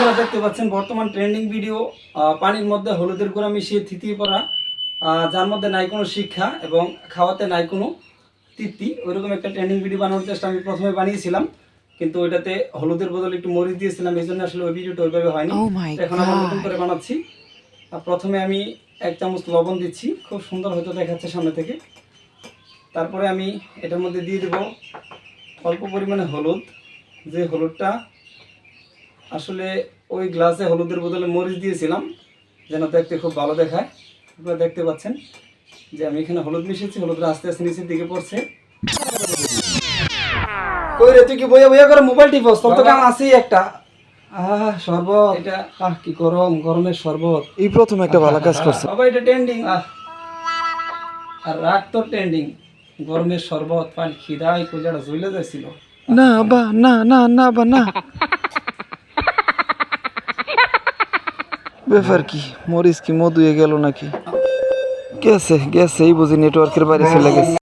আপনারা দেখতে পাচ্ছেন বর্তমান ট্রেন্ডিং ভিডিও পানির মধ্যে হলুদের গুঁড়া মিশিয়ে থিতিয়ে পড়া, যার মধ্যে নাই কোনো শিক্ষা এবং খাওয়াতে নাই কোনো তৃপ্তি, ওইরকম একটা ট্রেন্ডিং ভিডিও বানানোর চেষ্টা আমি প্রথমে বানিয়েছিলাম, কিন্তু ওইটাতে হলুদের বদলে একটু মরিচ দিয়েছিলাম, এই জন্য আসলে ওই ভিডিওটা ওইভাবে হয়নি। এখন আবার নতুন করে বানাচ্ছি। প্রথমে আমি 1 চামচ লবণ দিচ্ছি, খুব সুন্দর হয়তো দেখাচ্ছে সামনে থেকে। তারপরে আমি এটার মধ্যে দিয়ে দেব অল্প পরিমাণে হলুদ, যে হলুদটা আসলে ওই গ্লাসে হলুদের বদলে মরিচ দিয়েছিলাম যেন দেখতে খুব ভালো দেখায়। আপনারা দেখতে পাচ্ছেন যে আমি এখানে হলুদ মিশিয়েছি, হলুদটা আস্তে আস্তে নিচের দিকে পড়ছে। কই রে, তুই কি বইয়া বইয়া করে মোবাইল টিপস? তোর তো কাম আছেই একটা। শরবত, এটা কি গরম, গরমের শরবত। এই প্রথম একটা ভালো কাজ করছে। বাবা এটা ট্রেন্ডিং, আর রাগ তো ট্রেন্ডিং। গরমের শরবত পানি খিদাই কোজাটা জ্বলে যাচ্ছিল। না বা না না না বা না, ব্যাপার কি? মরিচ কি মধুয়ে গেল নাকি? গেছে গেছে, এই বুঝি নেটওয়ার্কের বাইরে চলে গেছে।